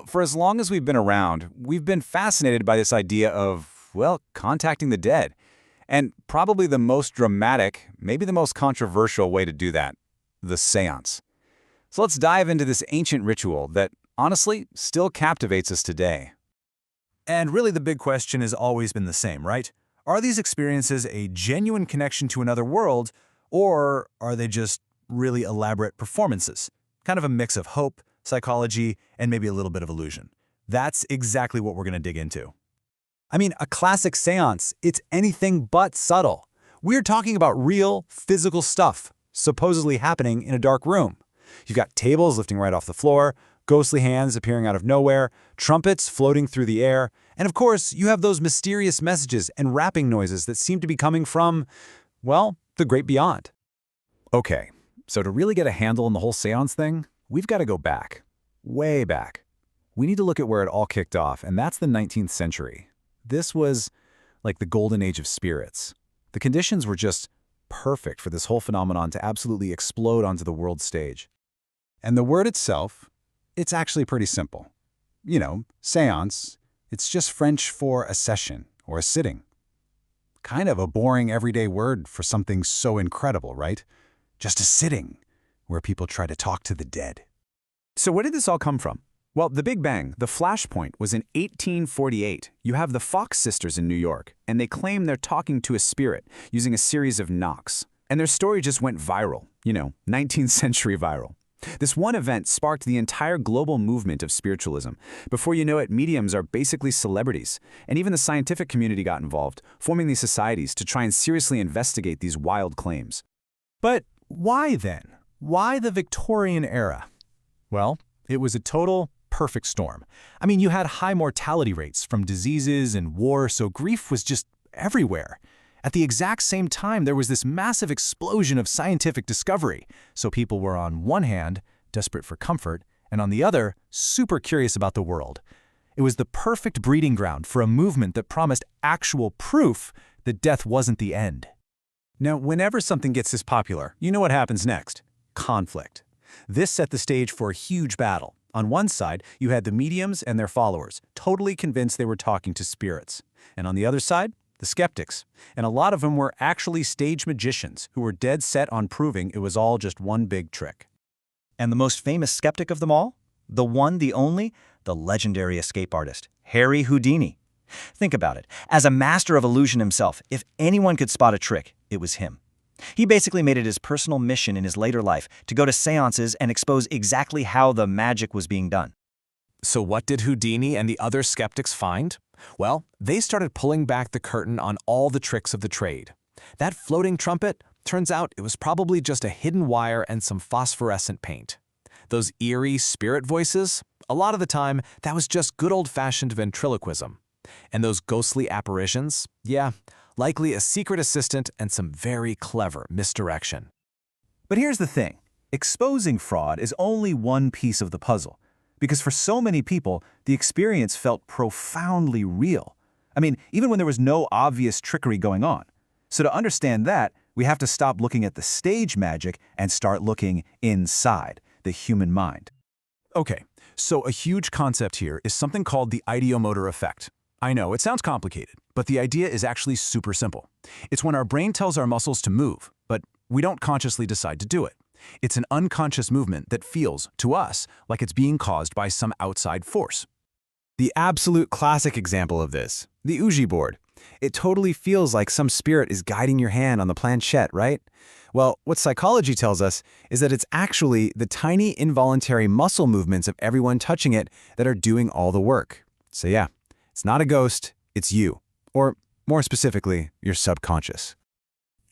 For as long as we've been around, we've been fascinated by this idea of, well, contacting the dead. And probably the most dramatic, maybe the most controversial way to do that, the séance. So let's dive into this ancient ritual that, honestly, still captivates us today. And really the big question has always been the same, right? Are these experiences a genuine connection to another world, or are they just really elaborate performances? Kind of a mix of hope, psychology, and maybe a little bit of illusion. That's exactly what we're going to dig into. I mean, a classic séance, it's anything but subtle. We're talking about real, physical stuff, supposedly happening in a dark room. You've got tables lifting right off the floor, ghostly hands appearing out of nowhere, trumpets floating through the air, and of course, you have those mysterious messages and rapping noises that seem to be coming from, well, the great beyond. Okay, so to really get a handle on the whole séance thing, we've got to go back, way back. We need to look at where it all kicked off, and that's the 19th century. This was like the golden age of spirits. The conditions were just perfect for this whole phenomenon to absolutely explode onto the world stage. And the word itself, it's actually pretty simple. Séance, it's just French for a session or a sitting. Kind of a boring everyday word for something so incredible, right? Just a sitting where people try to talk to the dead. So where did this all come from? Well, the Big Bang, the flashpoint, was in 1848. You have the Fox sisters in New York, and they claim they're talking to a spirit using a series of knocks. And their story just went viral, 19th century viral. This one event sparked the entire global movement of spiritualism. Before you know it, mediums are basically celebrities. And even the scientific community got involved, forming these societies to try and seriously investigate these wild claims. But why then? Why the Victorian era? Well, it was a total perfect storm. I mean, you had high mortality rates from diseases and war, so grief was just everywhere. At the exact same time, there was this massive explosion of scientific discovery. So people were on one hand, desperate for comfort, and on the other, super curious about the world. It was the perfect breeding ground for a movement that promised actual proof that death wasn't the end. Now, whenever something gets this popular, you know what happens next? Conflict. This set the stage for a huge battle. On one side, you had the mediums and their followers, totally convinced they were talking to spirits. And on the other side, the skeptics. And a lot of them were actually stage magicians who were dead set on proving it was all just one big trick. And the most famous skeptic of them all? The one, the only, the legendary escape artist, Harry Houdini. Think about it. As a master of illusion himself, if anyone could spot a trick, it was him. He basically made it his personal mission in his later life to go to seances and expose exactly how the magic was being done. So what did Houdini and the other skeptics find? Well, they started pulling back the curtain on all the tricks of the trade. That floating trumpet, turns out it was probably just a hidden wire and some phosphorescent paint. Those eerie spirit voices, a lot of the time, that was just good old-fashioned ventriloquism. And those ghostly apparitions, yeah, likely a secret assistant and some very clever misdirection. But here's the thing. Exposing fraud is only one piece of the puzzle. Because for so many people, the experience felt profoundly real. I mean, even when there was no obvious trickery going on. So to understand that, we have to stop looking at the stage magic and start looking inside the human mind. Okay, so a huge concept here is something called the ideomotor effect. I know, it sounds complicated, but the idea is actually super simple. It's when our brain tells our muscles to move, but we don't consciously decide to do it. It's an unconscious movement that feels, to us, like it's being caused by some outside force. The absolute classic example of this, the Ouija board. It totally feels like some spirit is guiding your hand on the planchette, right? Well, what psychology tells us is that it's actually the tiny involuntary muscle movements of everyone touching it that are doing all the work. So yeah, it's not a ghost, it's you. Or more specifically, your subconscious.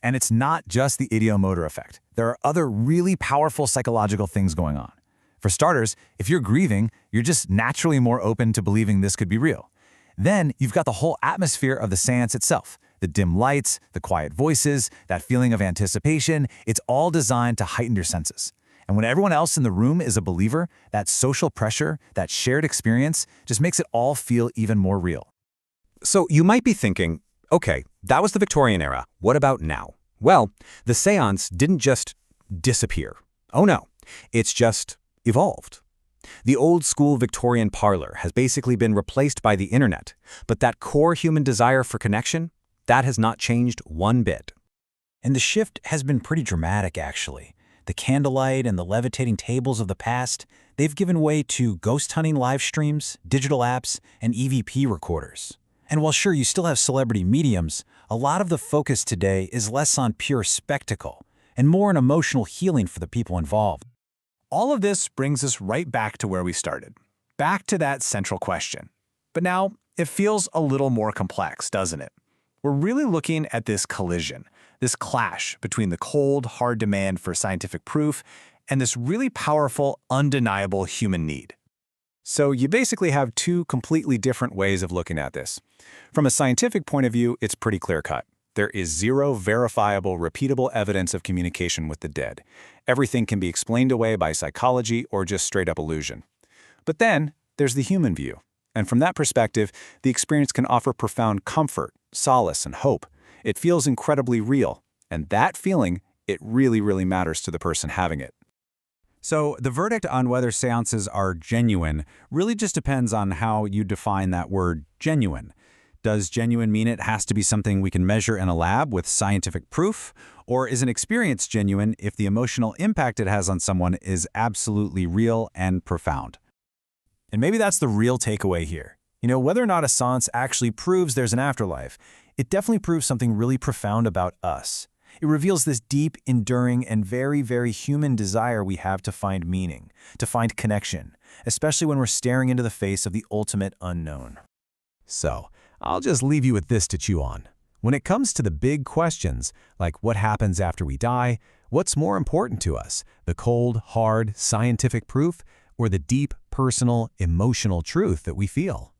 And it's not just the ideomotor effect. There are other really powerful psychological things going on. For starters, if you're grieving, you're just naturally more open to believing this could be real. Then you've got the whole atmosphere of the séance itself. The dim lights, the quiet voices, that feeling of anticipation, it's all designed to heighten your senses. And when everyone else in the room is a believer, that social pressure, that shared experience, just makes it all feel even more real. So you might be thinking, okay, that was the Victorian era. What about now? Well, the séance didn't just disappear. Oh no, it's just evolved. The old-school Victorian parlor has basically been replaced by the internet, but that core human desire for connection, that has not changed one bit. And the shift has been pretty dramatic, actually. The candlelight and the levitating tables of the past, they've given way to ghost hunting live streams, digital apps, and EVP recorders. And while sure, you still have celebrity mediums, a lot of the focus today is less on pure spectacle and more on emotional healing for the people involved. All of this brings us right back to where we started, back to that central question. But now, it feels a little more complex, doesn't it? We're really looking at this collision, this clash between the cold, hard demand for scientific proof and this really powerful, undeniable human need. So you basically have two completely different ways of looking at this. From a scientific point of view, it's pretty clear-cut. There is zero verifiable, repeatable evidence of communication with the dead. Everything can be explained away by psychology or just straight-up illusion. But then, there's the human view. And from that perspective, the experience can offer profound comfort, solace, and hope. It feels incredibly real. And that feeling, it really matters to the person having it. So the verdict on whether seances are genuine really just depends on how you define that word genuine. Does genuine mean it has to be something we can measure in a lab with scientific proof? Or is an experience genuine if the emotional impact it has on someone is absolutely real and profound? And maybe that's the real takeaway here. You know, whether or not a seance actually proves there's an afterlife, it definitely proves something really profound about us. It reveals this deep, enduring, and very human desire we have to find meaning, to find connection, especially when we're staring into the face of the ultimate unknown. So, I'll just leave you with this to chew on. When it comes to the big questions, like what happens after we die, what's more important to us, the cold, hard, scientific proof, or the deep, personal, emotional truth that we feel?